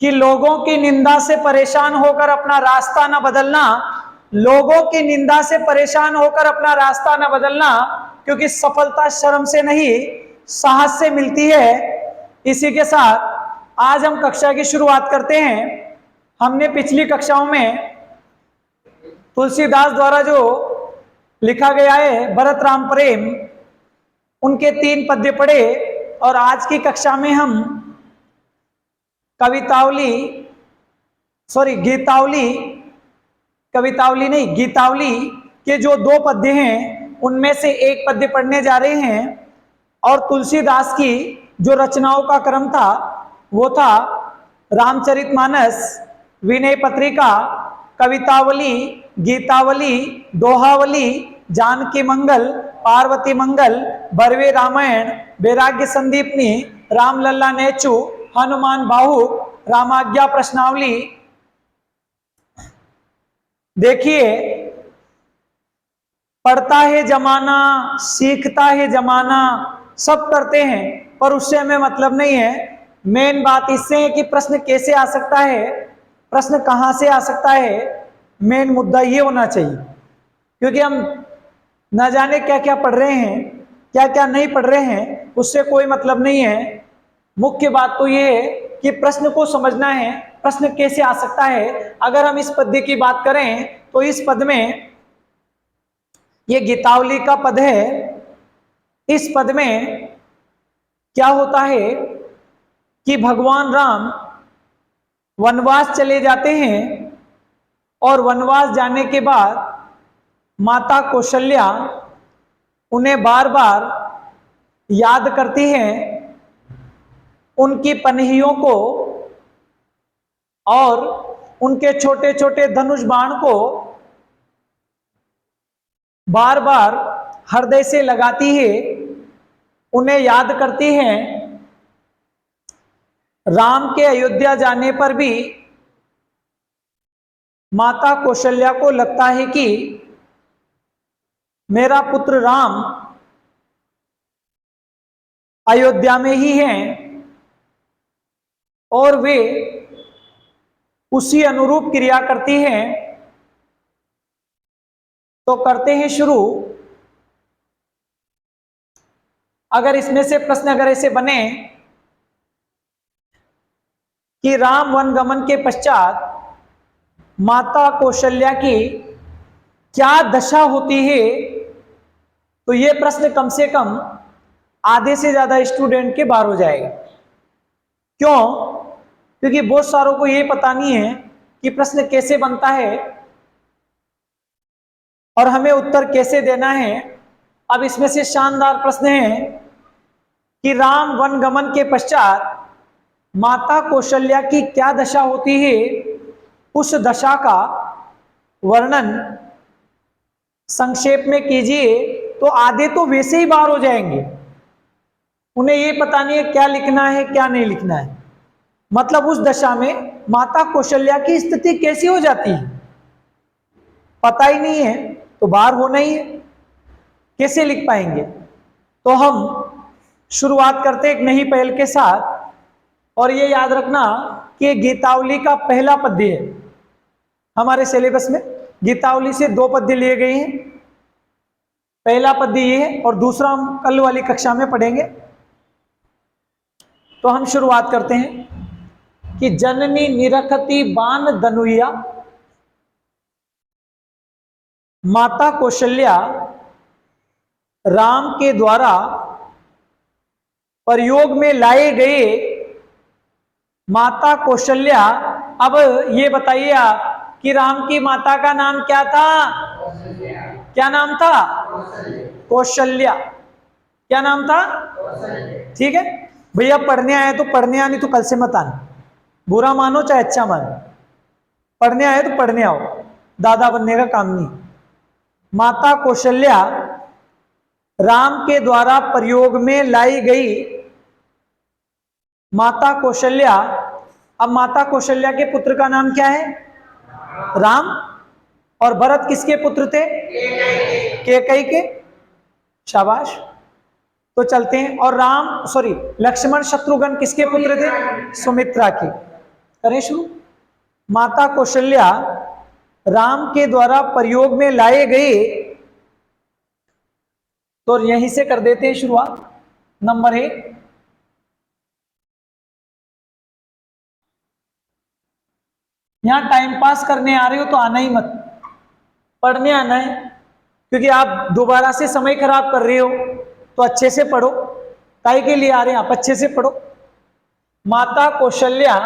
कि लोगों की निंदा से परेशान होकर अपना रास्ता न बदलना, लोगों की निंदा से परेशान होकर अपना रास्ता न बदलना, क्योंकि सफलता शर्म से नहीं साहस से मिलती है। इसी के साथ आज हम कक्षा की शुरुआत करते हैं। हमने पिछली कक्षाओं में तुलसीदास द्वारा जो लिखा गया है भरत राम प्रेम, उनके 3 पद्य पढ़े, और आज की कक्षा में हम गीतावली के जो 2 पद्य हैं उनमें से एक पद्य पढ़ने जा रहे हैं। और तुलसीदास की जो रचनाओं का क्रम था वो था रामचरितमानस, विनय पत्रिका, कवितावली, गीतावली, दोहावली, जानकी मंगल, पार्वती मंगल, बरवे रामायण, वैराग्य संदीपनी, रामलल्ला नेचु, हनुमान बाहु, रामाज्ञा प्रश्नावली। देखिए, पढ़ता है जमाना, सीखता है जमाना, सब करते हैं, पर उससे हमें मतलब नहीं है। मेन बात इससे है कि प्रश्न कैसे आ सकता है, प्रश्न कहां से आ सकता है, मेन मुद्दा ये होना चाहिए। क्योंकि हम न जाने क्या क्या पढ़ रहे हैं, क्या क्या नहीं पढ़ रहे हैं, उससे कोई मतलब नहीं है। मुख्य बात तो ये है कि प्रश्न को समझना है, प्रश्न कैसे आ सकता है। अगर हम इस पद्य की बात करें तो इस पद में, ये गीतावली का पद है, इस पद में क्या होता है कि भगवान राम वनवास चले जाते हैं, और वनवास जाने के बाद माता कौशल्या उन्हें बार बार याद करती हैं, उनकी पनहियों को और उनके छोटे छोटे धनुष बाण को बार बार हृदय से लगाती है, उन्हें याद करती हैं। राम के अयोध्या जाने पर भी माता कौशल्या को लगता है कि मेरा पुत्र राम अयोध्या में ही हैं, और वे उसी अनुरूप क्रिया करती हैं। तो करते हैं शुरू। अगर इसमें से प्रश्न अगर ऐसे बने कि राम वन गमन के पश्चात माता कौशल्या की क्या दशा होती है, तो ये प्रश्न कम से कम आधे से ज्यादा स्टूडेंट के बाहर हो जाएगा। क्यों? क्योंकि बहुत सारों को ये पता नहीं है कि प्रश्न कैसे बनता है और हमें उत्तर कैसे देना है। अब इसमें से शानदार प्रश्न है कि राम वन गमन के पश्चात माता कौशल्या की क्या दशा होती है, उस दशा का वर्णन संक्षेप में कीजिए। तो आधे तो वैसे ही बाहर हो जाएंगे, उन्हें ये पता नहीं है क्या लिखना है क्या नहीं लिखना है। मतलब उस दशा में माता कौशल्या की स्थिति कैसी हो जाती है, पता ही नहीं है, तो बाहर होना ही है, कैसे लिख पाएंगे। तो हम शुरुआत करते हैं एक नई पहल के साथ। और ये याद रखना कि गीतावली का पहला पद्य है हमारे सिलेबस में। गीतावली से 2 पद्य लिए गए हैं, पहला पद्य ये है और दूसरा हम कल वाली कक्षा में पढ़ेंगे। तो हम शुरुआत करते हैं कि जननी निरखती बान दनुया, माता कौशल्या राम के द्वारा प्रयोग में लाए गए। माता कौशल्या, अब ये बताइए आप कि राम की माता का नाम क्या था? क्या नाम था? कौशल्या। क्या नाम था? ठीक है भैया, पढ़ने आए तो पढ़ने आने, तो कल से मत आना, बुरा मानो चाहे अच्छा मानो, पढ़ने आए तो पढ़ने आओ, दादा बनने का काम नहीं। माता कौशल्या राम के द्वारा प्रयोग में लाई गई। माता कौशल्या, अब माता कौशल्या के पुत्र का नाम क्या है? राम। और भरत किसके पुत्र थे? कैकेयी के। शाबाश। तो चलते हैं। और लक्ष्मण शत्रुघ्न किसके पुत्र थे? सुमित्रा के। करें शुरू। माता कौशल्या राम के द्वारा प्रयोग में लाए गए, तो यहीं से कर देते हैं शुरुआत। नंबर 1, यहां टाइम पास करने आ रहे हो तो आना ही मत, पढ़ने आना है, क्योंकि आप दोबारा से समय खराब कर रहे हो, तो अच्छे से पढ़ो। काहे के लिए आ रहे हैं आप, अच्छे से पढ़ो। माता कौशल्या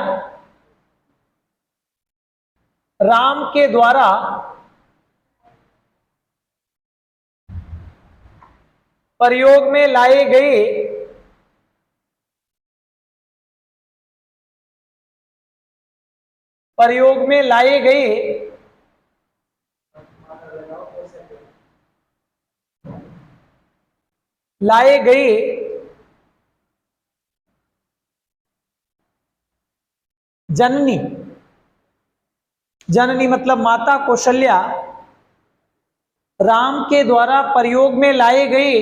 राम के द्वारा प्रयोग में लाए गए जननी, जननी मतलब माता कौशल्या राम के द्वारा प्रयोग में लाए गए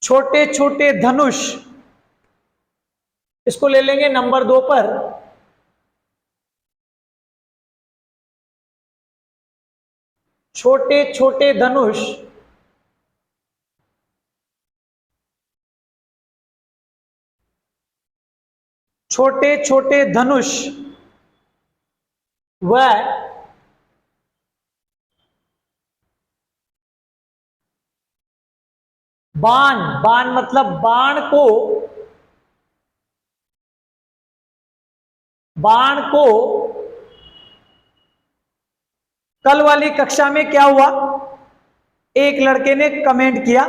छोटे छोटे धनुष, इसको ले लेंगे नंबर 2 पर। छोटे छोटे धनुष व बाण, बाण मतलब बाण को कल वाली कक्षा में क्या हुआ, एक लड़के ने कमेंट किया,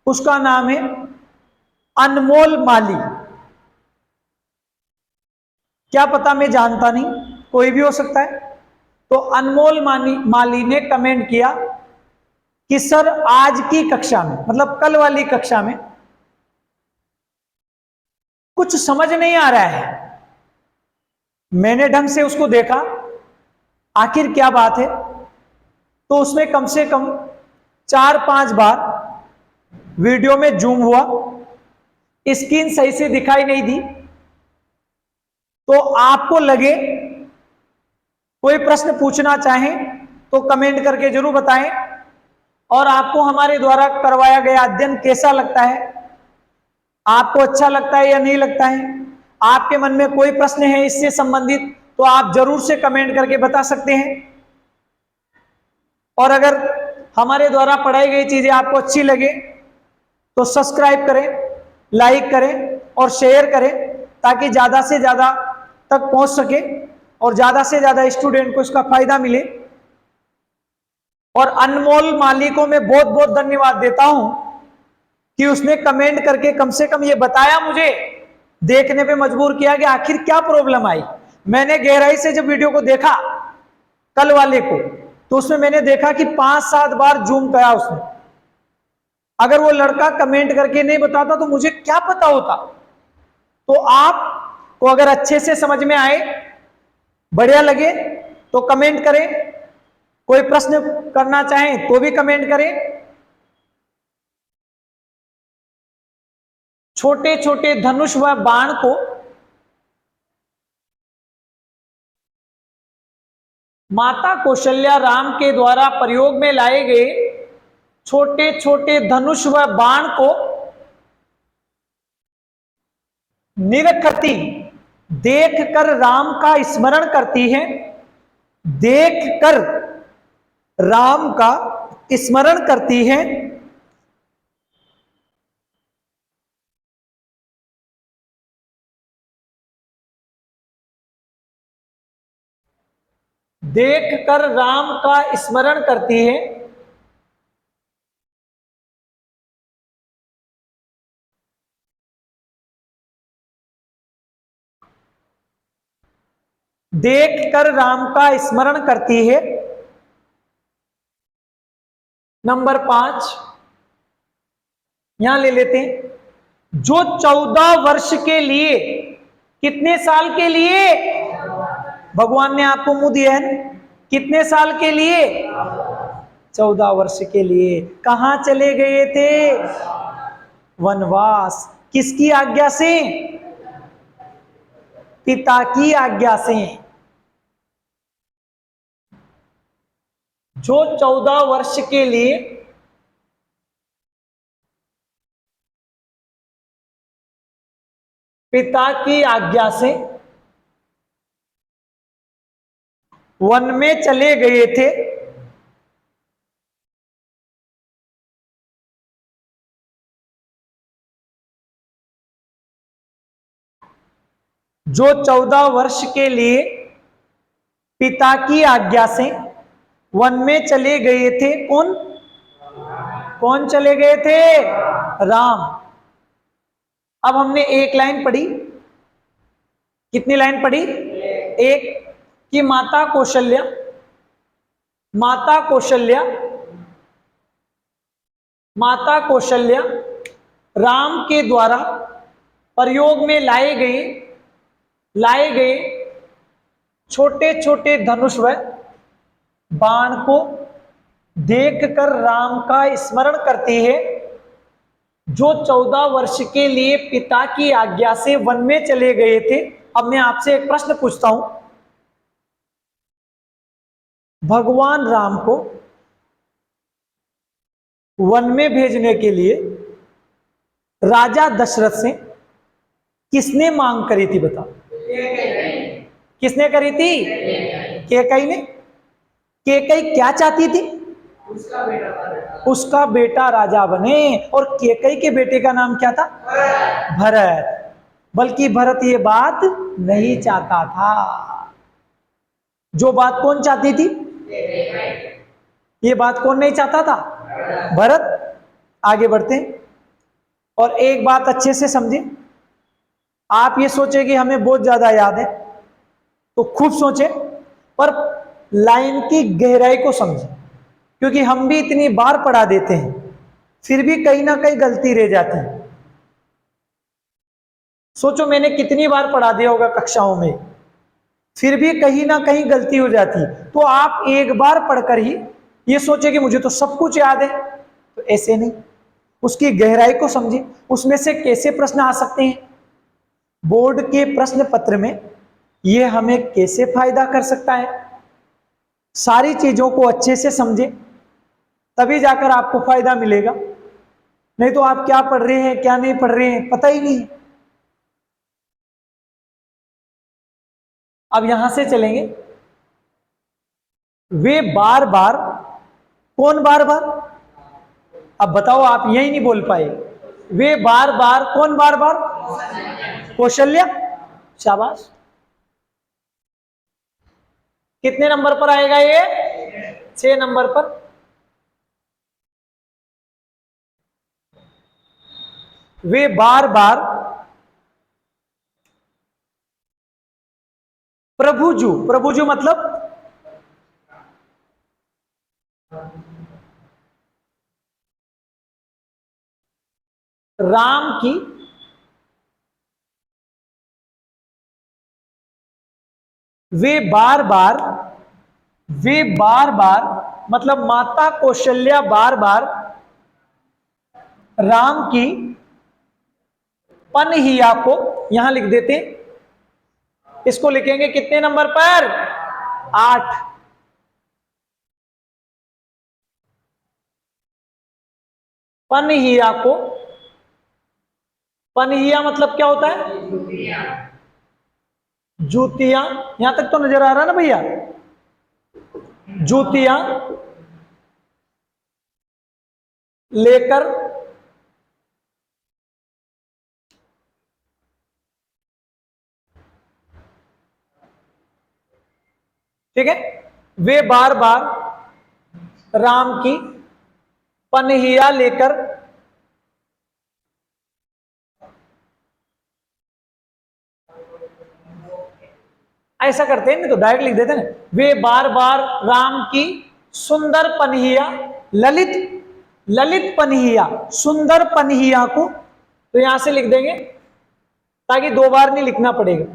उसका नाम है अनमोल माली। क्या पता, मैं जानता नहीं, कोई भी हो सकता है। तो अनमोल माली ने कमेंट किया कि सर आज की कक्षा में, मतलब कल वाली कक्षा में कुछ समझ नहीं आ रहा है। मैंने ढंग से उसको देखा, आखिर क्या बात है, तो उसमें कम से कम 4-5 बार वीडियो में जूम हुआ, स्क्रीन सही से दिखाई नहीं दी। तो आपको लगे कोई प्रश्न पूछना चाहें तो कमेंट करके जरूर बताएं, और आपको हमारे द्वारा करवाया गया अध्ययन कैसा लगता है, आपको अच्छा लगता है या नहीं लगता है, आपके मन में कोई प्रश्न है इससे संबंधित तो आप जरूर से कमेंट करके बता सकते हैं। और अगर हमारे द्वारा पढ़ाई गई चीजें आपको अच्छी लगे तो सब्सक्राइब करें, लाइक करें और शेयर करें, ताकि ज्यादा से ज्यादा तक पहुंच सके और ज्यादा से ज्यादा स्टूडेंट को इसका फायदा मिले। और अनमोल माली को मैं बहुत बहुत धन्यवाद देता हूं कि उसने कमेंट करके कम से कम ये बताया, मुझे देखने पे मजबूर किया कि आखिर क्या प्रॉब्लम आई। मैंने गहराई से जब वीडियो को देखा कल वाले को, तो उसमें मैंने देखा कि 5-7 बार जूम किया उसने। अगर वो लड़का कमेंट करके नहीं बताता तो मुझे क्या पता होता। तो आपको अगर अच्छे से समझ में आए, बढ़िया लगे तो कमेंट करें, कोई प्रश्न करना चाहें तो भी कमेंट करें। छोटे छोटे धनुष व बाण को माता कौशल्या राम के द्वारा प्रयोग में लाए गए छोटे छोटे धनुष व बाण को निरखती, देखकर राम का स्मरण करती है, देखकर राम का स्मरण करती है, देखकर राम का स्मरण करती है, देखकर राम का स्मरण करती है। नंबर 5 यहां ले लेते हैं, जो 14 वर्ष के लिए, कितने साल के लिए भगवान ने आपको मुंह दिया है ना, कितने साल के लिए, 14 वर्ष के लिए कहां चले गए थे, वनवास। किसकी आज्ञा से? पिता की आज्ञा से। जो 14 वर्ष के लिए पिता की आज्ञा से वन में चले गए थे, जो 14 वर्ष के लिए पिता की आज्ञा से वन में चले गए थे। कौन कौन चले गए थे? राम। अब हमने एक लाइन पढ़ी, कितनी लाइन पढ़ी? एक, कि माता कौशल्या, माता कौशल्या, माता कौशल्या राम के द्वारा प्रयोग में लाए गए छोटे छोटे धनुष व बाण को देखकर राम का स्मरण करती है, जो 14 वर्ष के लिए पिता की आज्ञा से वन में चले गए थे। अब मैं आपसे एक प्रश्न पूछता हूं, भगवान राम को वन में भेजने के लिए राजा दशरथ से किसने मांग करी थी? बताओ। किसने करी थी? कैकई ने। कैकई क्या चाहती थी? उसका बेटा राजा बने। और कैकई के बेटे का नाम क्या था? भरत। बल्कि भरत ये बात नहीं चाहता था। जो बात कौन चाहती थी? ये बात कौन नहीं चाहता था? भरत। आगे बढ़ते हैं और एक बात अच्छे से समझे। आप ये सोचे कि हमें बहुत ज्यादा याद है तो खूब सोचे, पर लाइन की गहराई को समझे, क्योंकि हम भी इतनी बार पढ़ा देते हैं फिर भी कहीं ना कहीं गलती रह जाती है। सोचो मैंने कितनी बार पढ़ा दिया होगा कक्षाओं में, फिर भी कहीं ना कहीं गलती हो जाती है। तो आप एक बार पढ़कर ही ये सोचे कि मुझे तो सब कुछ याद है, तो ऐसे नहीं। उसकी गहराई को समझे, उसमें से कैसे प्रश्न आ सकते हैं, बोर्ड के प्रश्न पत्र में ये हमें कैसे फायदा कर सकता है, सारी चीजों को अच्छे से समझे, तभी जाकर आपको फायदा मिलेगा। नहीं तो आप क्या पढ़ रहे हैं क्या नहीं पढ़ रहे हैं पता ही नहीं। अब यहां से चलेंगे, वे बार बार, कौन बार बार? अब बताओ, आप यही नहीं बोल पाए। वे बार बार, कौन बार बार? कौशल्या। शाबाश। कितने नंबर पर आएगा ये? 6 नंबर पर। वे बार बार प्रभुजू, प्रभुजू मतलब राम की वे बार बार मतलब माता कौशल्या बार बार राम की पनहिया को, यहां लिख देते, इसको लिखेंगे कितने नंबर पर? 8। पनहिया को, पनहिया मतलब क्या होता है? जूतियां। यहां तक तो नजर आ रहा है ना भैया? जूतियां लेकर ठीक है, वे बार बार राम की पनहिया लेकर ऐसा करते हैं, नहीं तो डायरेक्ट लिख देते ना, वे बार बार राम की सुंदर पनहिया, ललित पनहिया, सुंदर पनहिया को, तो यहां से लिख देंगे ताकि 2 बार नहीं लिखना पड़ेगा,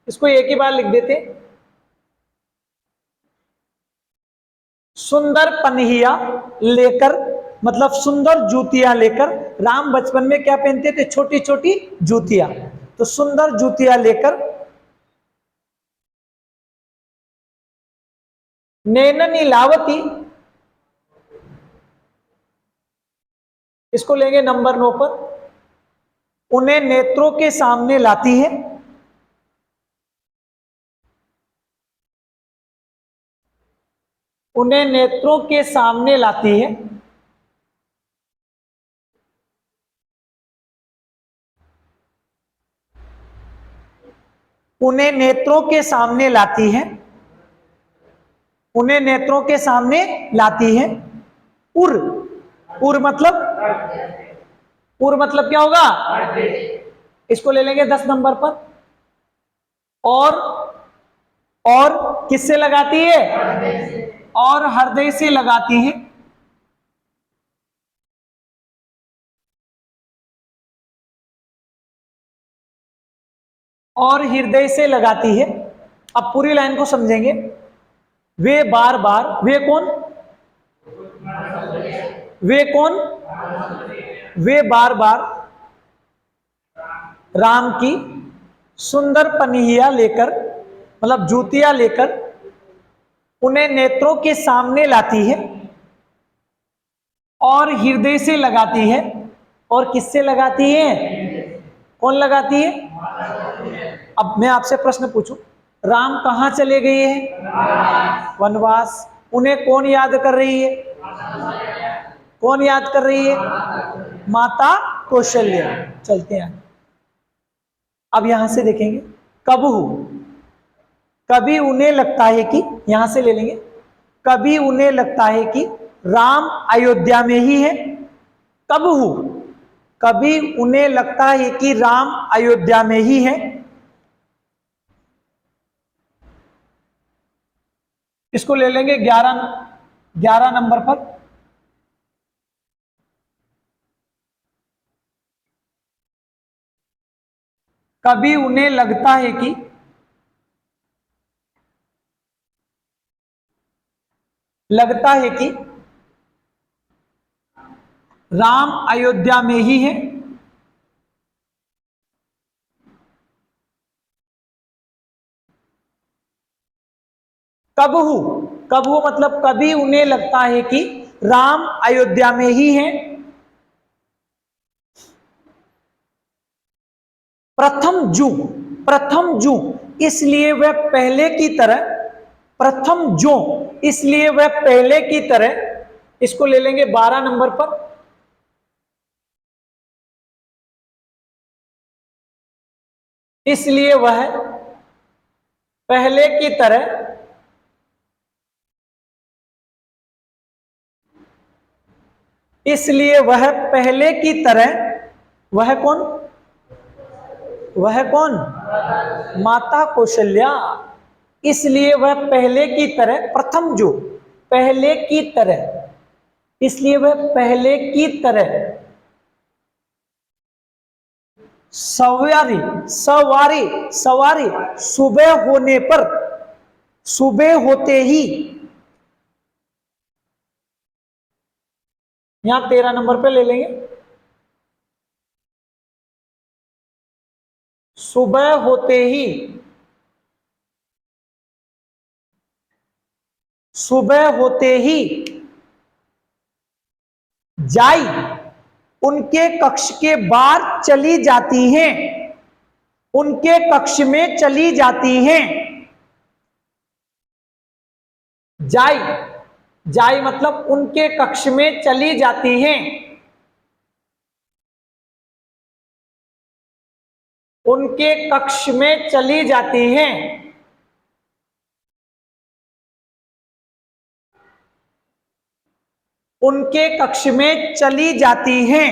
इसको एक ही बार लिख देते। सुंदर पनहिया लेकर मतलब सुंदर जूतियां लेकर। राम बचपन में क्या पहनते थे? छोटी छोटी जूतियां। तो सुंदर जूतियां लेकर नैन नीलावती, इसको लेंगे नंबर 9 पर, उन्हें नेत्रों के सामने लाती है। उन्हें नेत्रों के सामने लाती है। उन्हें नेत्रों के सामने लाती है। उन्हें नेत्रों के सामने लाती है। उर, उर मतलब, उर मतलब क्या होगा? इसको ले लेंगे 10 नंबर पर। और किससे लगाती है? और हृदय से लगाती है। और हृदय से लगाती है। अब पूरी लाइन को समझेंगे। वे बार बार, वे कौन? वे कौन? वे बार बार राम की सुंदर पनिया लेकर, मतलब जूतियां लेकर, उन्हें नेत्रों के सामने लाती है और हृदय से लगाती है। और किससे लगाती है? कौन लगाती है? अब मैं आपसे प्रश्न पूछूं, राम कहां चले गए हैं? वनवास। उन्हें कौन याद कर रही है? कौन याद कर रही है? माता कौशल्या। चलते हैं। अब यहां से देखेंगे, कबहू, कभी उन्हें लगता है कि, यहां से ले लेंगे, कभी उन्हें लगता है कि राम अयोध्या में ही है। कबहू, कभी उन्हें लगता है कि राम अयोध्या में ही है। इसको ले लेंगे 11 नंबर पर। कभी उन्हें लगता है कि, लगता है कि राम अयोध्या में ही है। कबहू, कबहू मतलब कभी उन्हें लगता है कि राम अयोध्या में ही है। प्रथम जू, प्रथम जू, इसलिए वह पहले की तरह, प्रथम जो, इसलिए वह पहले की तरह। इसको ले लेंगे 12 नंबर पर। इसलिए वह पहले की तरह, इसलिए वह पहले की तरह, वह कौन? वह कौन? माता कौशल्या। इसलिए वह पहले की तरह, प्रथम जो, पहले की तरह, इसलिए वह पहले की तरह सवारी, सवारी, सवारी, सुबह होने पर, सुबह होते ही, यहां 13 नंबर पे ले लेंगे, सुबह होते ही, सुबह होते ही जाई उनके कक्ष के बाहर चली जाती हैं। उनके कक्ष में चली जाती हैं। जाई, जाई मतलब उनके कक्ष में चली जाती हैं। उनके कक्ष में चली जाती हैं। उनके कक्ष में चली जाती हैं।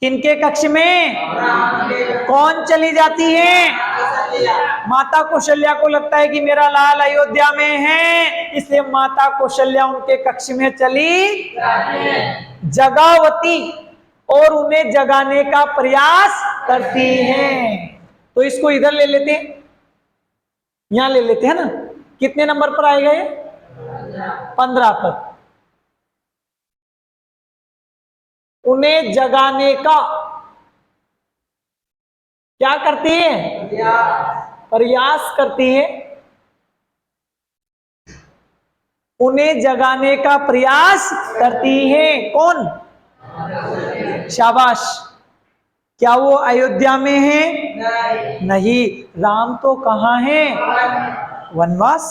किनके कक्ष में? कौन चली जाती है? माता कौशल्या को लगता है कि मेरा लाल अयोध्या में है, इसलिए माता कौशल्या उनके कक्ष में चली जगावती और उन्हें जगाने का प्रयास करती हैं। तो इसको इधर ले लेते हैं, यहां ले लेते हैं ना। कितने नंबर पर आएगा ये? 15 पर। उन्हें जगाने का क्या करती है? प्रयास करती है। उन्हें जगाने का प्रयास करती है। कौन? शाबाश। क्या वो अयोध्या में है? नहीं। राम तो कहाँ है? वनवास।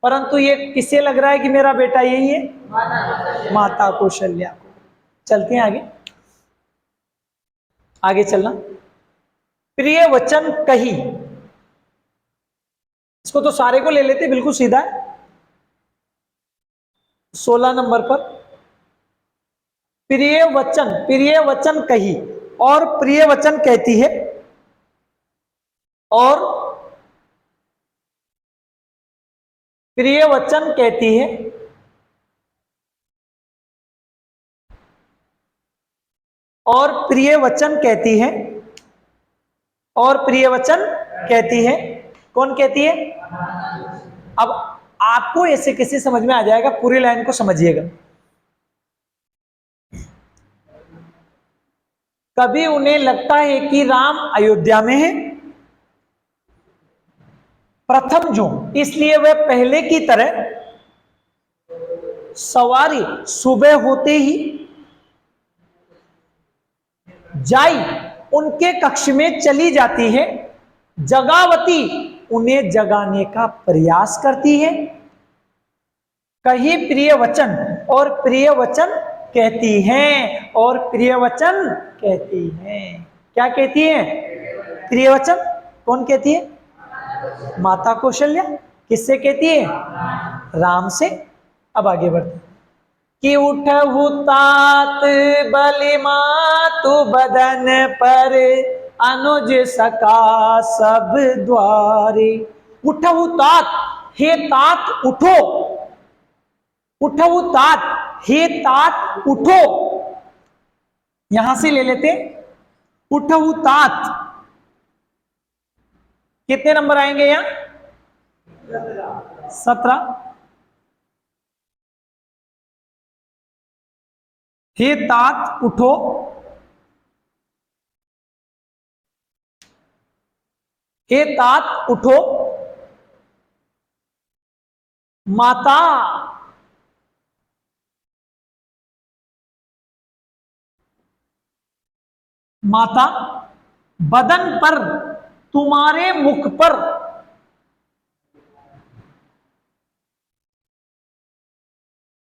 परंतु ये किसे लग रहा है कि मेरा बेटा यही है? माता कौशल्या को। चलते हैं आगे, आगे चलना। प्रिय वचन कही, इसको तो सारे को ले लेते, बिल्कुल सीधा है। 16 नंबर पर प्रिय वचन कही, और प्रिय वचन कहती है, और प्रिय वचन कहती है, और प्रिय वचन कहती है, और प्रिय वचन कहती है। कौन कहती है? अब आपको ऐसे कैसे समझ में आ जाएगा, पूरी लाइन को समझिएगा। कभी उन्हें लगता है कि राम अयोध्या में है, प्रथम जो, इसलिए वह पहले की तरह सवारी सुबह होते ही जाई उनके कक्ष में चली जाती है। जगावती उन्हें जगाने का प्रयास करती है। कही प्रिय वचन, और प्रिय वचन कहती हैं, और प्रिय वचन कहती हैं। क्या कहती हैं? प्रिय वचन। कौन कहती है? माता कौशल्या। किससे कहती है? राम से। अब आगे बढ़ते कि उठहु तात बलिमातु बदन पर अनुज सका सब द्वारे। उठहु तात, हे तात उठो। उठहु तात, हे तात उठो। यहां से ले लेते उठहु तात। कितने नंबर आएंगे यहां? 17। हे तात उठो, हे तात उठो, माता माता बदन पर तुम्हारे मुख पर,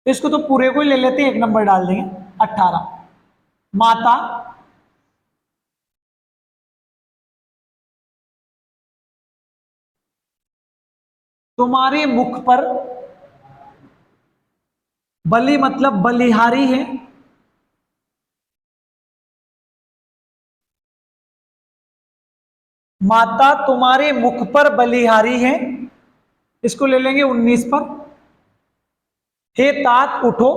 इसको तो पूरे को ही ले लेते हैं, एक नंबर डाल देंगे 18। माता तुम्हारे मुख पर, बलि मतलब बलिहारी है, माता तुम्हारे मुख पर बलिहारी है, इसको ले लेंगे 19 पर। हे तात उठो,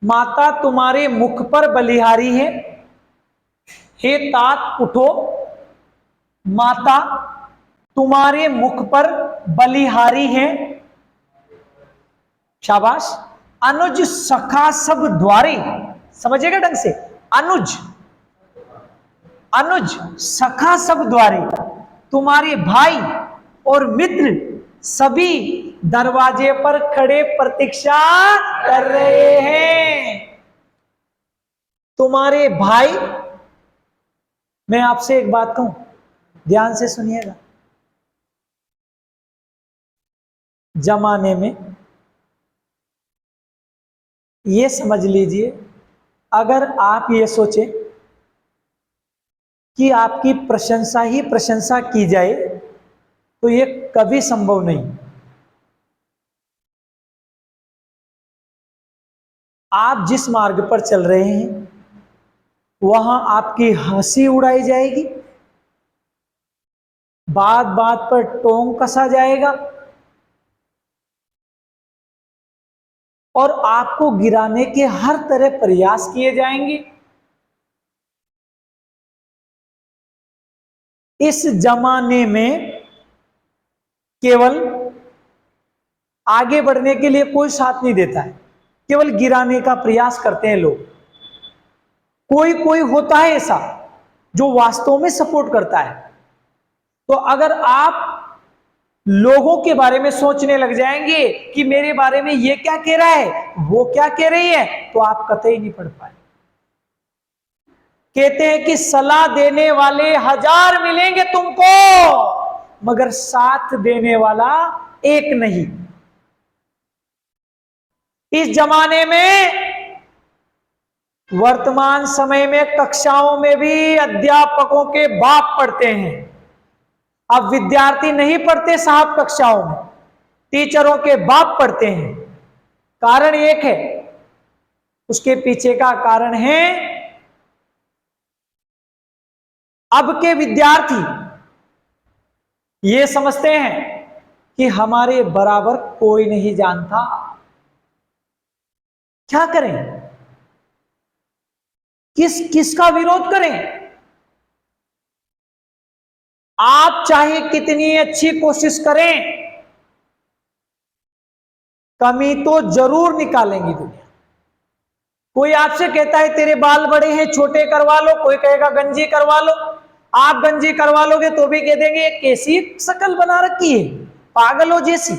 माता तुम्हारे मुख पर बलिहारी है। हे तात उठो, माता तुम्हारे मुख पर बलिहारी है। शाबाश। अनुज सखा सब द्वारे, समझिएगा ढंग से। अनुज, अनुज सखा सब द्वारे, तुम्हारे भाई और मित्र सभी दरवाजे पर खड़े प्रतीक्षा कर रहे हैं। तुम्हारे भाई, मैं आपसे एक बात कहूं, ध्यान से सुनिएगा। जमाने में ये समझ लीजिए, अगर आप ये सोचें कि आपकी प्रशंसा ही प्रशंसा की जाए, तो ये कभी संभव नहीं। आप जिस मार्ग पर चल रहे हैं वहां आपकी हंसी उड़ाई जाएगी, बात बात पर टोंग कसा जाएगा, और आपको गिराने के हर तरह प्रयास किए जाएंगे। इस जमाने में केवल आगे बढ़ने के लिए कोई साथ नहीं देता है, केवल गिराने का प्रयास करते हैं लोग। कोई कोई होता है ऐसा जो वास्तव में सपोर्ट करता है। तो अगर आप लोगों के बारे में सोचने लग जाएंगे कि मेरे बारे में ये क्या कह रहा है, वो क्या कह रही है, तो आप कतई नहीं पढ़ पाए। कहते हैं कि सलाह देने वाले 1000 मिलेंगे तुमको, मगर साथ देने वाला एक नहीं। इस जमाने में, वर्तमान समय में कक्षाओं में भी अध्यापकों के बाप पढ़ते हैं। अब विद्यार्थी नहीं पढ़ते साहब कक्षाओं में, टीचरों के बाप पढ़ते हैं। कारण एक है, उसके पीछे का कारण है अब के विद्यार्थी ये समझते हैं कि हमारे बराबर कोई नहीं जानता। क्या करें, किसका विरोध करें। आप चाहे कितनी अच्छी कोशिश करें, कमी तो जरूर निकालेंगी दुनिया। कोई आपसे कहता है तेरे बाल बड़े हैं, छोटे करवा लो, कोई कहेगा गंजी करवा लो। आप गंजी करवा लोगे तो भी कह देंगे कैसी शक्ल बना रखी है, पागल हो जैसी।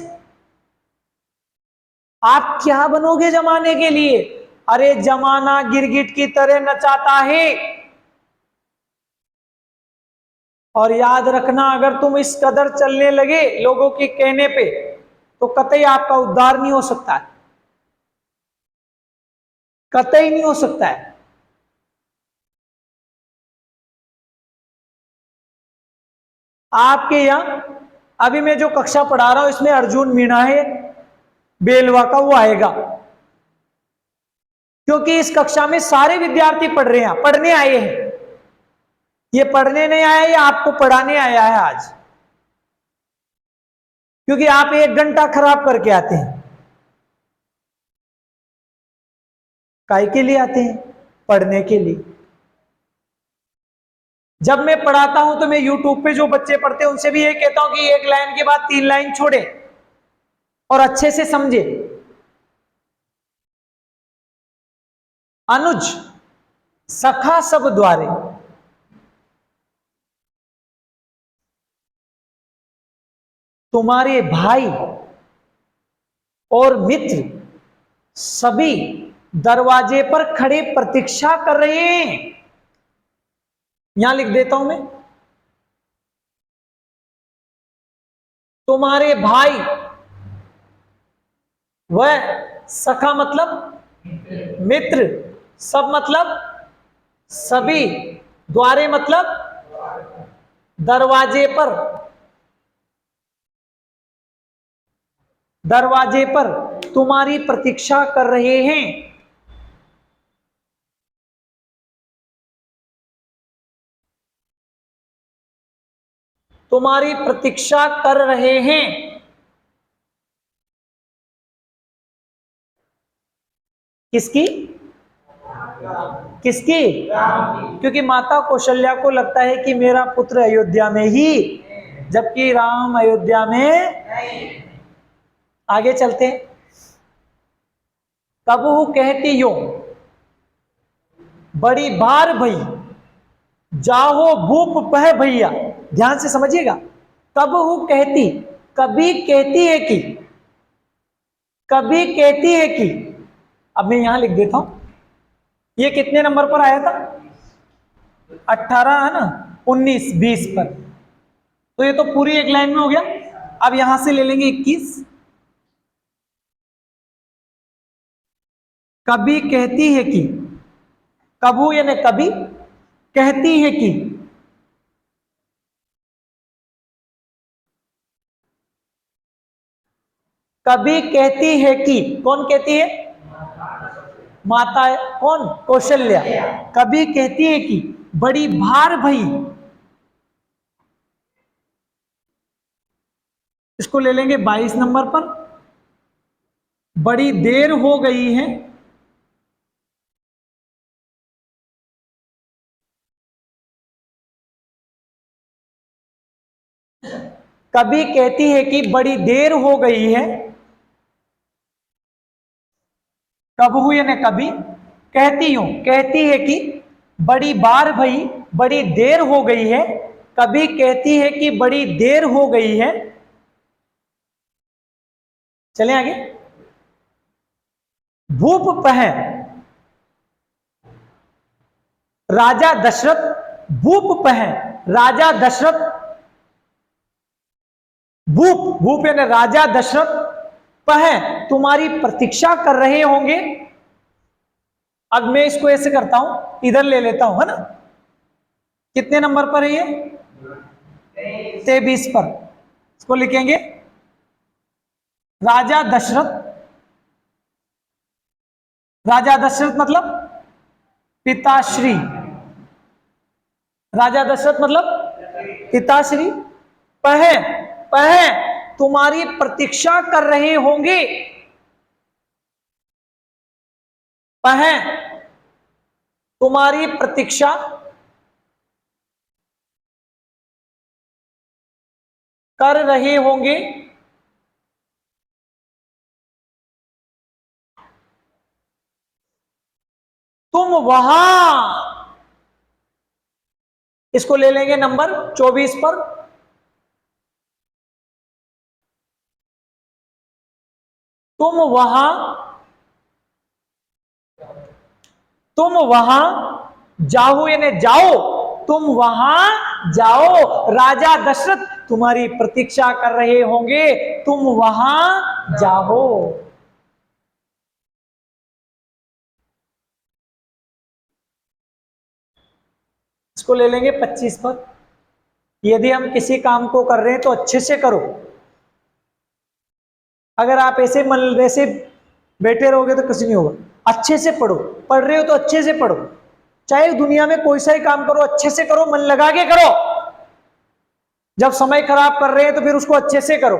आप क्या बनोगे जमाने के लिए। अरे जमाना गिरगिट की तरह नचाता है। और याद रखना, अगर तुम इस कदर चलने लगे लोगों के कहने पे, तो कतई आपका उद्धार नहीं हो सकता है, कतई नहीं हो सकता है। आपके यहां अभी मैं जो कक्षा पढ़ा रहा हूं, इसमें अर्जुन मीणा है, बेलवा का वो आएगा, क्योंकि इस कक्षा में सारे विद्यार्थी पढ़ रहे हैं, पढ़ने आए हैं। ये पढ़ने नहीं आया, ये आपको पढ़ाने आया है आज, क्योंकि आप 1 घंटा खराब करके आते हैं। काय के लिए आते हैं? पढ़ने के लिए। जब मैं पढ़ाता हूं तो मैं यूट्यूब पे जो बच्चे पढ़ते हैं उनसे भी ये कहता हूं कि 1 लाइन के बाद 3 लाइन छोड़े और अच्छे से समझे। अनुज सखा सब द्वारे, तुम्हारे भाई और मित्र सभी दरवाजे पर खड़े प्रतीक्षा कर रहे हैं। यहां लिख देता हूं मैं, तुम्हारे भाई, वह सखा मतलब मित्र, सब मतलब सभी, द्वारे मतलब दरवाजे पर, दरवाजे पर तुम्हारी प्रतीक्षा कर रहे हैं। तुम्हारी प्रतीक्षा कर रहे हैं। किसकी? किसकी? क्योंकि माता कौशल्या को लगता है कि मेरा पुत्र अयोध्या में ही, जबकि राम अयोध्या में। आगे चलते हैं। कबहू कहती यो बड़ी बार भई, जाहो भूप पह भैया। ध्यान से समझिएगा। कबहू कहती, कभी कहती है कि, कभी कहती है कि। अब मैं यहां लिख देता हूं, ये कितने नंबर पर आया था? 18 है ना, 19, 20 पर। तो ये तो पूरी 1 लाइन में हो गया। अब यहां से ले लेंगे 21। कभी कहती है कि, कबू यानी कभी, कहती है कि, कभी कहती है कि, कौन कहती है? माता। कौन? कौशल्या। कभी कहती है कि बड़ी भार भई, इसको ले लेंगे 22 नंबर पर। बड़ी देर हो गई है, कभी कहती है कि बड़ी देर हो गई है। कब हुई यानी कभी, कहती हूं, कहती है कि बड़ी बार भई, बड़ी देर हो गई है। कभी कहती है कि बड़ी देर हो गई है। चलें आगे। भूप पह, राजा दशरथ। भूप पह, राजा दशरथ। भूप, भूप यानी राजा दशरथ। पह, तुम्हारी प्रतीक्षा कर रहे होंगे। अब मैं इसको ऐसे करता हूं, इधर ले लेता हूं, है ना। कितने नंबर पर है ये? 23 पर। इसको लिखेंगे राजा दशरथ। राजा दशरथ मतलब पिताश्री। राजा दशरथ मतलब पिताश्री। पह, पह तुम्हारी प्रतीक्षा कर रहे होंगे। पह तुम्हारी प्रतीक्षा कर रहे होंगे। तुम वहां, इसको ले लेंगे नंबर 24 पर। तुम वहां, तुम वहां जाओ यानी जाओ। तुम वहां जाओ, राजा दशरथ तुम्हारी प्रतीक्षा कर रहे होंगे। तुम वहां जाओ। इसको ले लेंगे 25 पर। यदि हम किसी काम को कर रहे हैं तो अच्छे से करो। अगर आप ऐसे मन वैसे बैठे रहोगे तो कुछ नहीं होगा। अच्छे से पढ़ो, पढ़ रहे हो तो अच्छे से पढ़ो। चाहे दुनिया में कोई सा ही काम करो, अच्छे से करो, मन लगा के करो। जब समय खराब कर रहे हैं तो फिर उसको अच्छे से करो।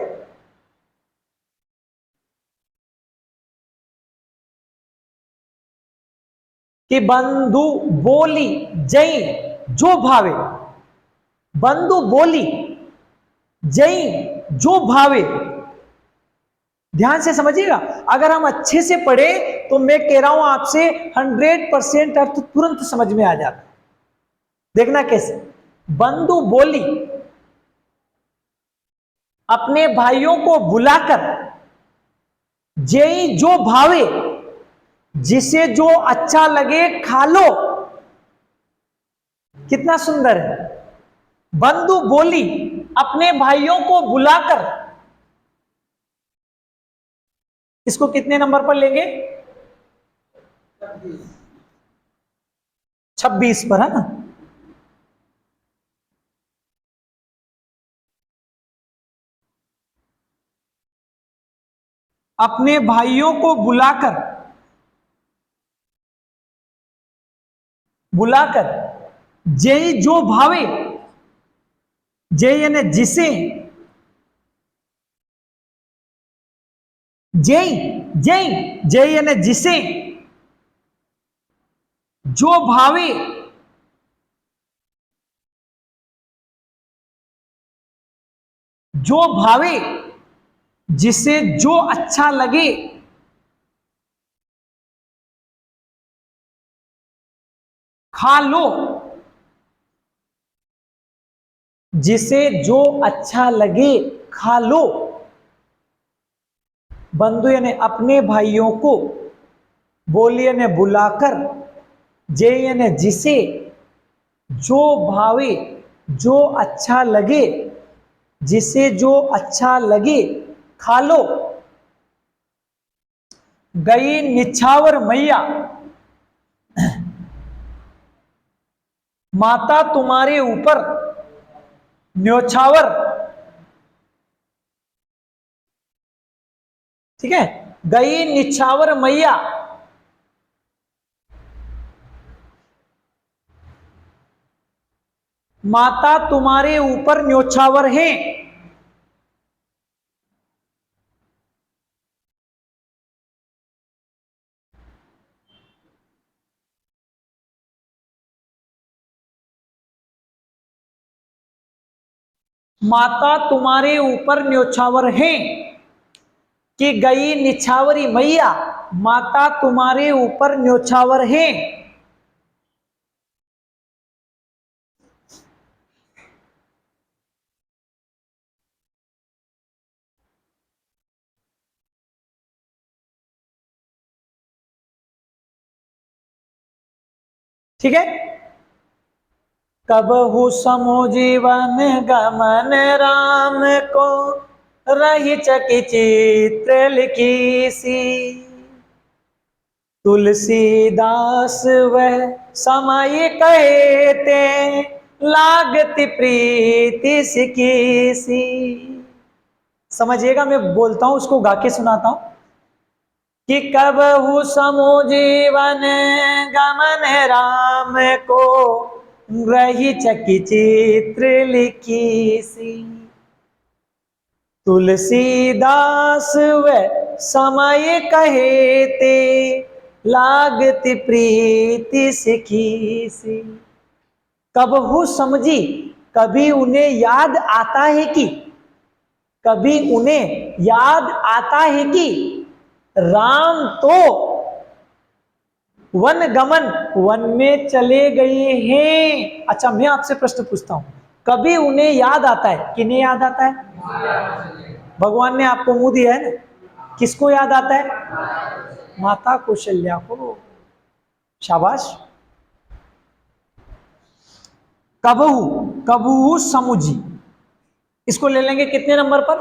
कि बंधु बोली जई जो भावे। बंधु बोली जई जो भावे। ध्यान से समझिएगा। अगर हम अच्छे से पढ़े तो मैं कह रहा हूं आपसे 100% अर्थ तुरंत समझ में आ जाता। देखना कैसे। बंधु बोली, अपने भाइयों को बुलाकर, जई जो भावे, जिसे जो अच्छा लगे खा लो। कितना सुंदर है। बंधु बोली, अपने भाइयों को बुलाकर। इसको कितने नंबर पर लेंगे? 26 पर, है ना। अपने भाइयों को बुलाकर, बुलाकर जय जो भावे। जय यानी जिसे, जय, जय, जय यानी जिसे जो भावे, जो भावे, जिसे जो अच्छा लगे खा लो। जिसे जो अच्छा लगे खा लो। बंधु यानी अपने भाइयों को, बोलिए ने बुलाकर, जे यानी जिसे, जो भावे, जो अच्छा लगे, जिसे जो अच्छा लगे खा लो। गई निछावर मैया, माता तुम्हारे ऊपर न्योछावर। ठीक है। गई निछावर मैया, माता तुम्हारे ऊपर न्योछावर है। माता तुम्हारे ऊपर न्योछावर है। कि गई निछावरी मैया, माता तुम्हारे ऊपर न्योछावर है। ठीक है। कबहु समो जीवन गमन राम को, रही चकी चित्र लिखी सी। तुलसीदास वह समय कहते, लागति प्रीति सिकी सी। समझिएगा, मैं बोलता हूं उसको गा के सुनाता हूं कि कबहु समो जीवन गमन राम को, रही चकी चित्र लिखी सी। तुलसीदास वह समय कहते, लागति प्रीति सिखी सी। कबहु समझी, कभी उन्हें याद आता है कि, कभी उन्हें याद आता है कि राम तो वन गमन, वन में चले गए हैं। अच्छा, मैं आपसे प्रश्न पूछता हूं, कभी उन्हें याद आता है, किन्हें याद आता है? भगवान ने आपको मुंह दिया है ना, किसको याद आता है? माता कौशल्या को। शाबाश। कबहू, कबहू समुझी, इसको ले लेंगे कितने नंबर पर?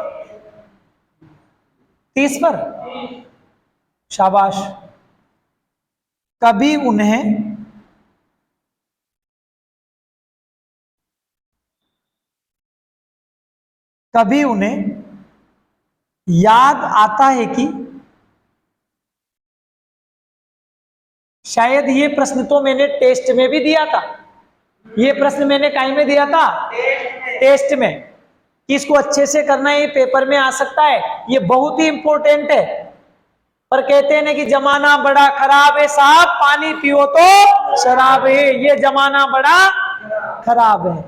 30 पर। शाबाश। कभी उन्हें याद आता है कि, शायद ये प्रश्न तो मैंने टेस्ट में भी दिया था। ये प्रश्न मैंने कहीं में दिया था? टेस्ट में। कि इसको अच्छे से करना है, ये पेपर में आ सकता है, ये बहुत ही इंपॉर्टेंट है। पर कहते हैं ना कि जमाना बड़ा खराब है साहब, पानी पियो तो शराब है। ये जमाना बड़ा खराब है,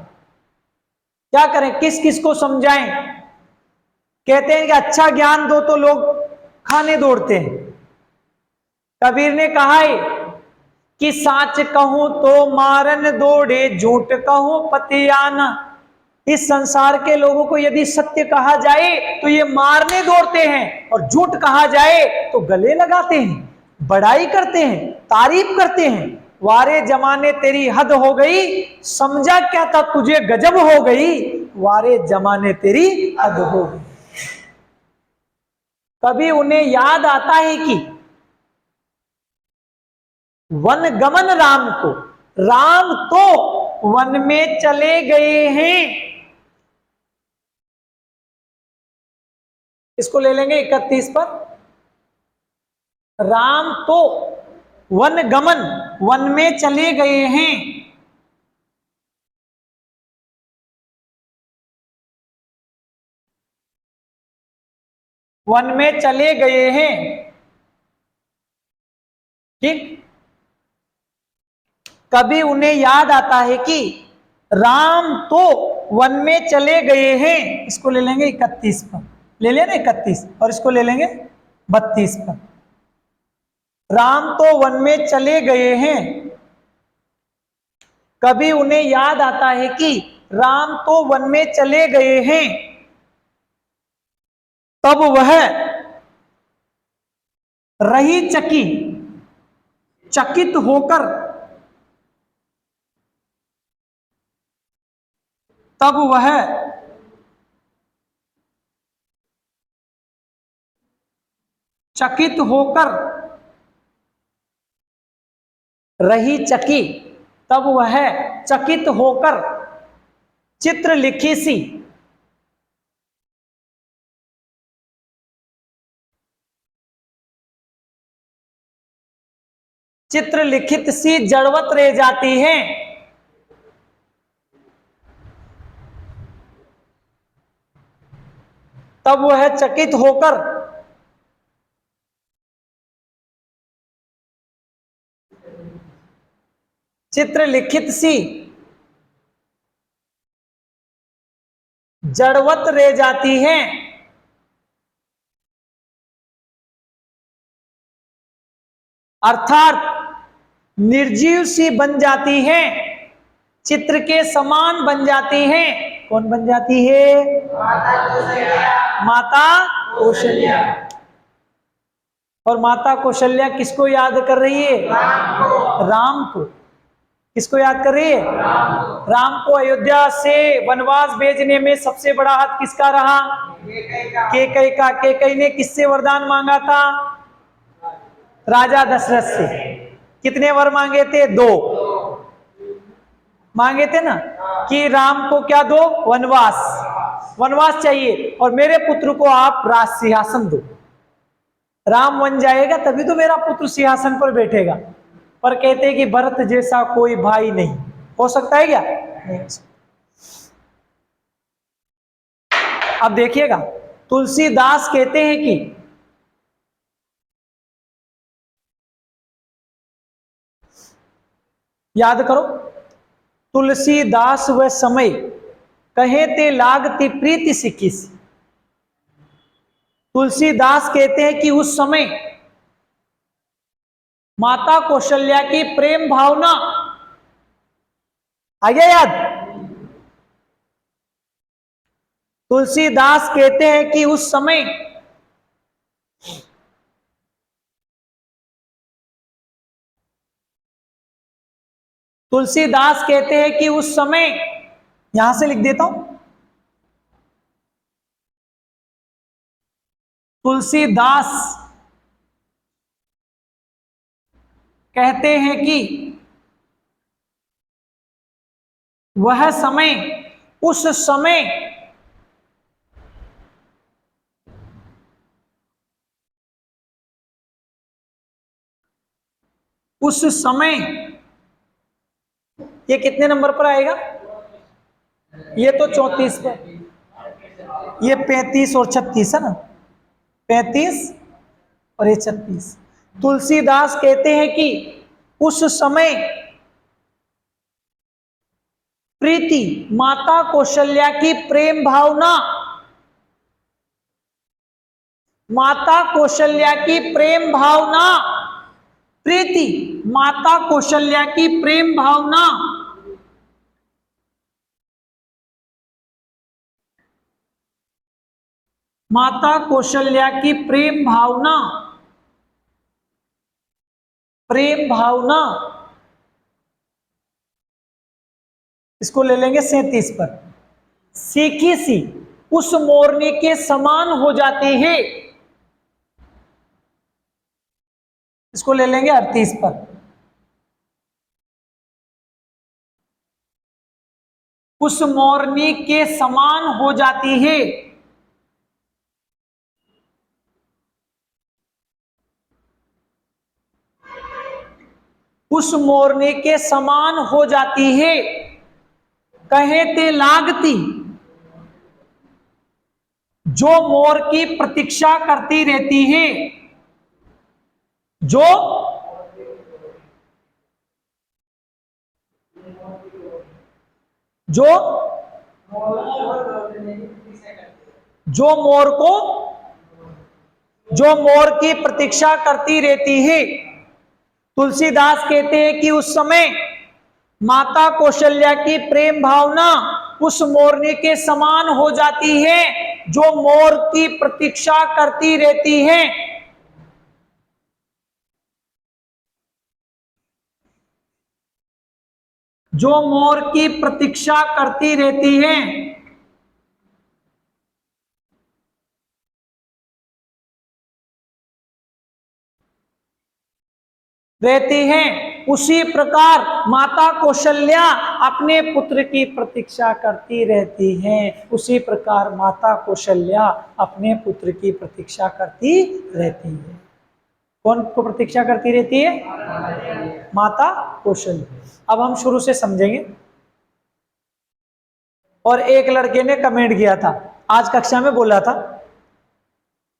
क्या करें, किस किस को समझाएं। कहते हैं कि अच्छा ज्ञान दो तो लोग खाने दौड़ते हैं। कबीर ने कहा है कि साच कहूं तो मारन दौड़े, झूठ कहूं पतियाना। इस संसार के लोगों को यदि सत्य कहा जाए तो ये मारने दौड़ते हैं, और झूठ कहा जाए तो गले लगाते हैं, बड़ाई करते हैं, तारीफ करते हैं। वारे जमाने तेरी हद हो गई, समझा क्या था तुझे गजब हो गई। वारे जमाने तेरी हद हो गई। कभी उन्हें याद आता है कि वन गमन राम को, राम तो वन में चले गए हैं। इसको ले लेंगे 31 पर। राम तो वन गमन, वन में चले गए हैं। वन में चले गए हैं, ठीक। कभी उन्हें याद आता है कि राम तो वन में चले गए हैं। इसको ले लेंगे 31 पर, ले लेना 31, और इसको ले लेंगे 32 पर। राम तो वन में चले गए हैं। कभी उन्हें याद आता है कि राम तो वन में चले गए हैं, तब वह रही चकी, चकित होकर, तब वह चकित होकर, रही चकी, तब वह चकित होकर चित्र लिखी सी। चित्र लिखित सी जड़वत रह जाती है। तब वह चकित होकर चित्र लिखित सी जड़वत रह जाती है। अर्थात निर्जीव सी बन जाती है, चित्र के समान बन जाती है। कौन बन जाती है? माता कौशल्या। और माता कौशल्या किसको याद कर रही है? राम को। किसको याद कर रही है? राम को अयोध्या से वनवास भेजने में सबसे बड़ा हाथ किसका रहा? कैकई का। कैकई ने किससे वरदान मांगा था? राजा दशरथ से। कितने वर मांगे थे? 2 मांगे थे ना, कि राम को क्या दो? वनवास। वनवास चाहिए और मेरे पुत्र को आप राज सिंहासन दो। राम बन जाएगा तभी तो मेरा पुत्र सिंहासन पर बैठेगा। पर कहते हैं कि भरत जैसा कोई भाई नहीं हो सकता है क्या? नहीं हो सकता। अब देखिएगा, तुलसीदास कहते हैं कि याद करो, तुलसीदास वह समय कहे ते लागती प्रीति सिकिस। तुलसीदास कहते हैं कि उस समय माता कौशल्या की प्रेम भावना आ गया याद? तुलसीदास कहते हैं कि उस समय तुलसीदास कहते हैं कि उस समय, यहां से लिख देता हूं, तुलसीदास कहते हैं कि वह समय, उस समय उस समय, ये कितने नंबर पर आएगा? ये तो 34 पर, ये 35 और 36 है ना, 35 और ये 36। तुलसीदास कहते हैं कि उस समय प्रीति, माता कौशल्या की प्रेम भावना, माता कौशल्या की प्रेम भावना, प्रीति, माता कौशल्या की प्रेम भावना माता कौशल्या की प्रेम भावना, प्रेम भावना, इसको ले लेंगे 37 पर। सीखी सी उस मोरनी के समान हो जाती है, इसको ले लेंगे 38 पर। उस मोरनी के समान हो जाती है, उस मोरनी के समान हो जाती है, कहे ते लागती, जो मोर की प्रतीक्षा करती रहती है, जो जो जो मोर को, जो मोर की प्रतीक्षा करती रहती है। तुलसीदास कहते हैं कि उस समय माता कौशल्या की प्रेम भावना उस मोरनी के समान हो जाती है, जो मोर की प्रतीक्षा करती रहती है। जो मोर की प्रतीक्षा करती रहती है, रहती हैं, उसी प्रकार माता कौशल्या अपने पुत्र की प्रतीक्षा करती रहती हैं। उसी प्रकार माता कौशल्या अपने पुत्र की प्रतीक्षा करती रहती है। कौन को प्रतीक्षा करती रहती है? माता कौशल्या। अब हम शुरू से समझेंगे। और एक लड़के ने कमेंट किया था, आज कक्षा में बोला था,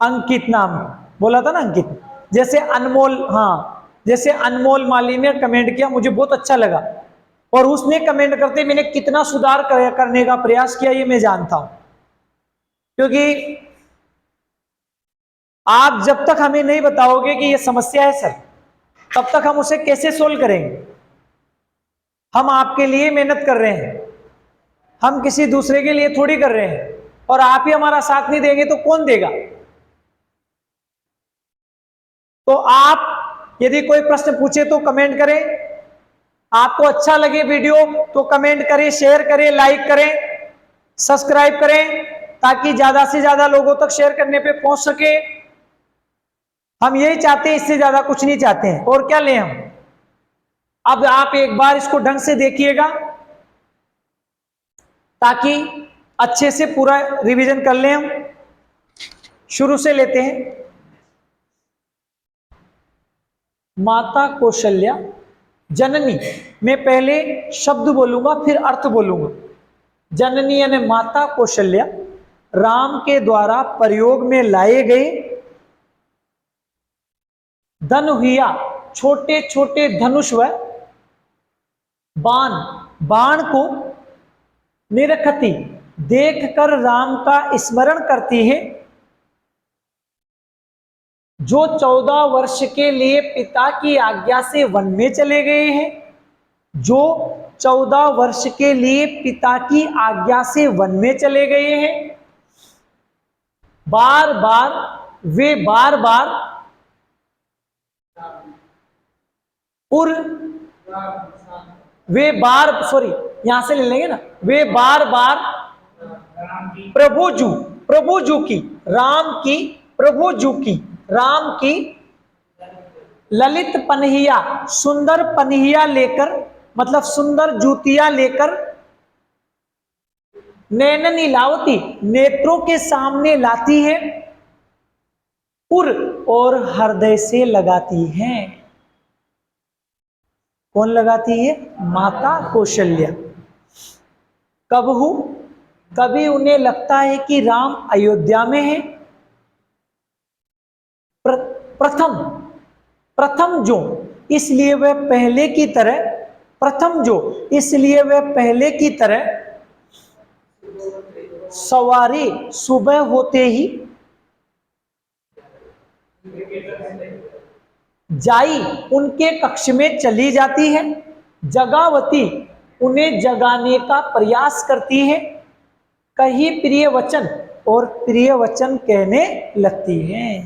अंकित नाम बोला था ना, अंकित, जैसे अनमोल, हाँ, जैसे अनमोल माली ने कमेंट किया, मुझे बहुत अच्छा लगा। और उसने कमेंट करते मैंने कितना सुधार करने का प्रयास किया ये मैं जानता हूं। क्योंकि आप जब तक हमें नहीं बताओगे कि ये समस्या है सर, तब तक हम उसे कैसे सोल्व करेंगे? हम आपके लिए मेहनत कर रहे हैं, हम किसी दूसरे के लिए थोड़ी कर रहे हैं। और आप ही हमारा साथ नहीं देंगे तो कौन देगा? तो आप यदि कोई प्रश्न पूछे तो कमेंट करें, आपको अच्छा लगे वीडियो तो कमेंट करें, शेयर करें, लाइक करें, सब्सक्राइब करें, ताकि ज्यादा से ज्यादा लोगों तक शेयर करने पे पहुंच सके। हम यही चाहते हैं, इससे ज्यादा कुछ नहीं चाहते हैं। और क्या लें हम। अब आप एक बार इसको ढंग से देखिएगा, ताकि अच्छे से पूरा रिवीजन कर लें हम। शुरू से लेते हैं। माता कौशल्या जननी, मैं पहले शब्द बोलूंगा फिर अर्थ बोलूंगा। जननी यानी माता कौशल्या राम के द्वारा प्रयोग में लाए गए धनुहिया, छोटे छोटे धनुष व बाण, बाण को निरखती, देखकर राम का स्मरण करती है, जो 14 वर्ष के लिए पिता की आज्ञा से वन में चले गए हैं, जो 14 वर्ष के लिए पिता की आज्ञा से वन में चले गए हैं। बार बार वे बार बार यहां से ले लेंगे ना, वे बार बार प्रभुजू की, राम की, प्रभुजू की, राम की ललित पनहिया, सुंदर पनहिया लेकर, मतलब सुंदर जूतियां लेकर, नैननी लावती, नेत्रों के सामने लाती है, उर और हृदय से लगाती है। कौन लगाती है? माता कौशल्या। कभी उन्हें लगता है कि राम अयोध्या में है। प्रथम जो, इसलिए वह पहले की तरह, प्रथम जो, इसलिए वह पहले की तरह सवारी सुबह होते ही जाई उनके कक्ष में चली जाती है। जगावती, उन्हें जगाने का प्रयास करती है। कहीं प्रिय वचन, और प्रिय वचन कहने लगती है,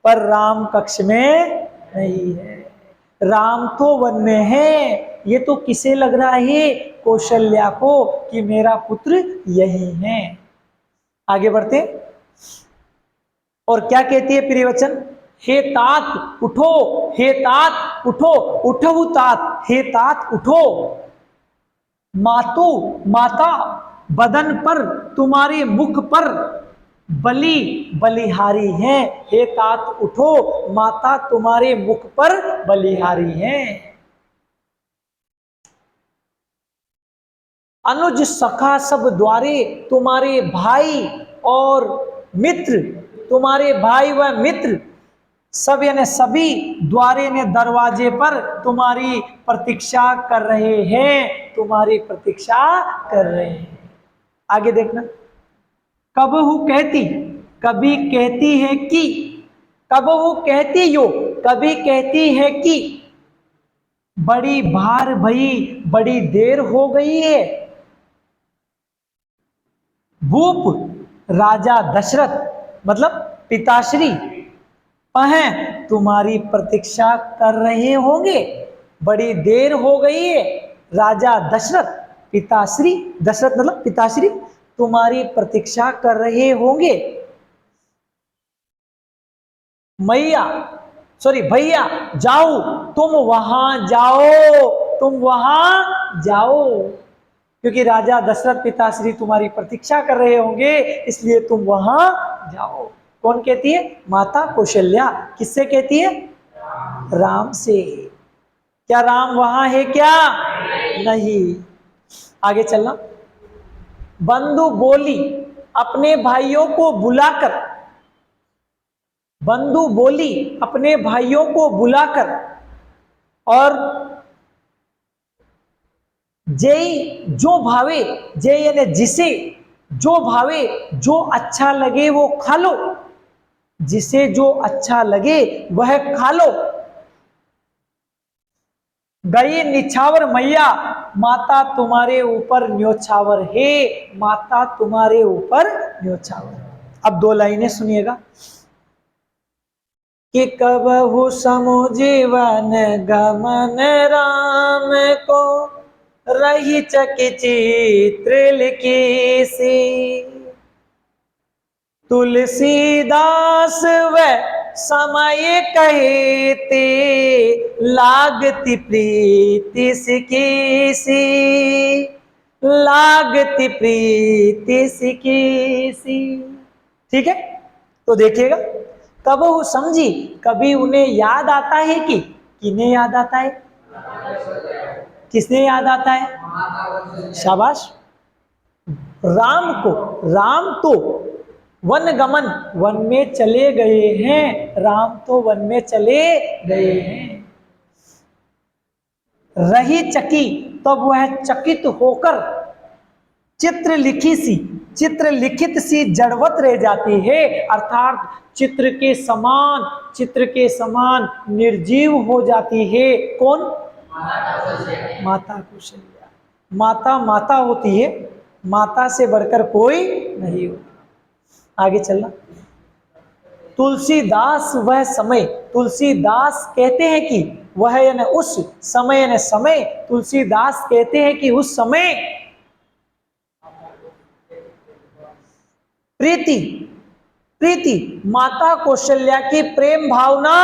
पर राम कक्ष में नहीं है। राम तो वन में है। ये तो किसे लग रहा है? कौशल्या को, कि मेरा पुत्र यही है। आगे बढ़ते। और क्या कहती है प्रिय वचन? हे तात उठो, हे तात उठो, उठो तात, हे तात उठो। मातु, माता, बदन पर, तुम्हारे मुख पर बलि बलिहारी है। हे तात उठो, माता तुम्हारे मुख पर बलिहारी है। अनुज सखा सब द्वारे, तुम्हारे भाई और मित्र, तुम्हारे भाई व मित्र सब यानी सभी, द्वारे ने दरवाजे पर तुम्हारी प्रतीक्षा कर रहे हैं, तुम्हारी प्रतीक्षा कर रहे हैं। आगे देखना। कबहू कहती, कभी कहती है कि, कबहू कहती यो, कभी कहती है कि, बड़ी भार भई, बड़ी देर हो गई है। भूप राजा दशरथ, मतलब पिताश्री, पहें तुम्हारी प्रतीक्षा कर रहे होंगे, बड़ी देर हो गई है। राजा दशरथ, पिताश्री, दशरथ मतलब पिताश्री, तुम्हारी प्रतीक्षा कर रहे होंगे। भैया जाओ, तुम वहां जाओ, तुम वहां जाओ, क्योंकि राजा दशरथ पिताश्री तुम्हारी प्रतीक्षा कर रहे होंगे, इसलिए तुम वहां जाओ। कौन कहती है? माता कौशल्या। किससे कहती है? राम से। क्या राम वहां है क्या? नहीं। आगे चलना। बंधु बोली, अपने भाइयों को बुलाकर, बंधु बोली अपने भाइयों को बुलाकर, और जय जो भावे, जय यानी जिसे, जो भावे, जो अच्छा लगे वो खा लो, जिसे जो अच्छा लगे वह खा लो। गई निछावर मैया, माता तुम्हारे ऊपर न्योछावर है, माता तुम्हारे ऊपर न्योछावर। अब 2 लाइनें सुनिएगा। कि कबहु समु जीवन गमन राम को, रही चकी चित्र लिखी सी। तुलसीदास व समय कहते, लागती प्रीति सिकी सी, लागती प्रीति सिकी सी। ठीक है, तो देखिएगा, कब वो समझी, कभी उन्हें याद आता है कि किन्हें याद आता है, किसने याद आता है, शाबाश, राम को। राम तो वन गमन, वन में चले गए हैं, राम तो वन में चले गए हैं। रही चकी, तब वह चकित होकर चित्र लिखी सी, चित्र लिखित सी जड़वत रह जाती है, अर्थात चित्र के समान, चित्र के समान निर्जीव हो जाती है। कौन, माता कौशल्या। माता माता होती है, माता से बढ़कर कोई नहीं होता। आगे चलना, तुलसीदास वह समय, तुलसीदास कहते हैं कि वह यानी उस समय, यानी समय, तुलसीदास कहते हैं कि उस समय प्रीति, प्रीति माता कौशल्या की प्रेम भावना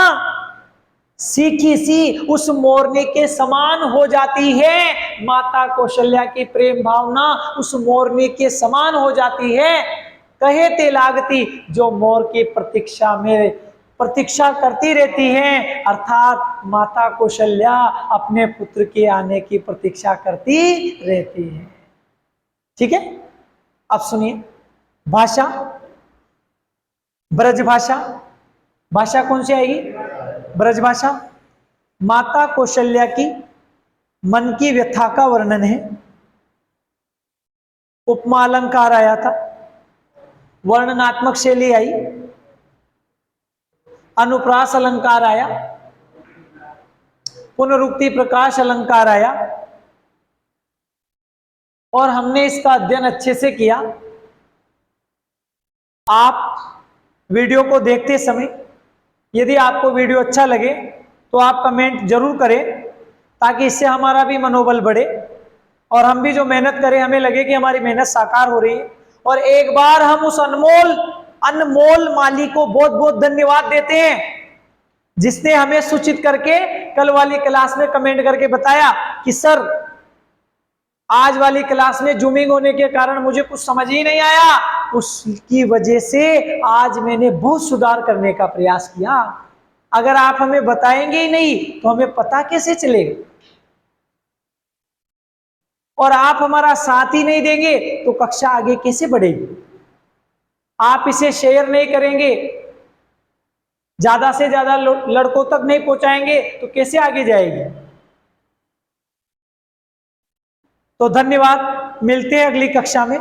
सीखी सी उस मोरनी के समान हो जाती है। माता कौशल्या की प्रेम भावना उस मोरनी के समान हो जाती है। कहे ते लागती, जो मोर की प्रतीक्षा में प्रतीक्षा करती रहती है, अर्थात माता कौशल्या अपने पुत्र के आने की प्रतीक्षा करती रहती है। ठीक है, अब सुनिए, भाषा, ब्रज भाषा, भाषा कौन सी आएगी, ब्रज भाषा। माता कौशल्या की मन की व्यथा का वर्णन है, उपमा अलंकार आया था, वर्णनात्मक शैली आई, अनुप्रास अलंकार आया, पुनरुक्ति प्रकाश अलंकार आया, और हमने इसका अध्ययन अच्छे से किया। आप वीडियो को देखते समय यदि आपको वीडियो अच्छा लगे तो आप कमेंट जरूर करें, ताकि इससे हमारा भी मनोबल बढ़े और हम भी जो मेहनत करें हमें लगे कि हमारी मेहनत साकार हो रही है। और एक बार हम उस अनमोल अनमोल माली को बहुत बहुत धन्यवाद देते हैं, जिसने हमें सूचित करके कल वाली क्लास में कमेंट करके बताया कि सर आज वाली क्लास में जूमिंग होने के कारण मुझे कुछ समझ ही नहीं आया, उसकी वजह से आज मैंने बहुत सुधार करने का प्रयास किया। अगर आप हमें बताएंगे ही नहीं तो हमें पता कैसे चलेगा, और आप हमारा साथ ही नहीं देंगे तो कक्षा आगे कैसे बढ़ेगी। आप इसे शेयर नहीं करेंगे, ज्यादा से ज्यादा लड़कों तक नहीं पहुंचाएंगे तो कैसे आगे जाएगी। तो धन्यवाद, मिलते हैं अगली कक्षा में।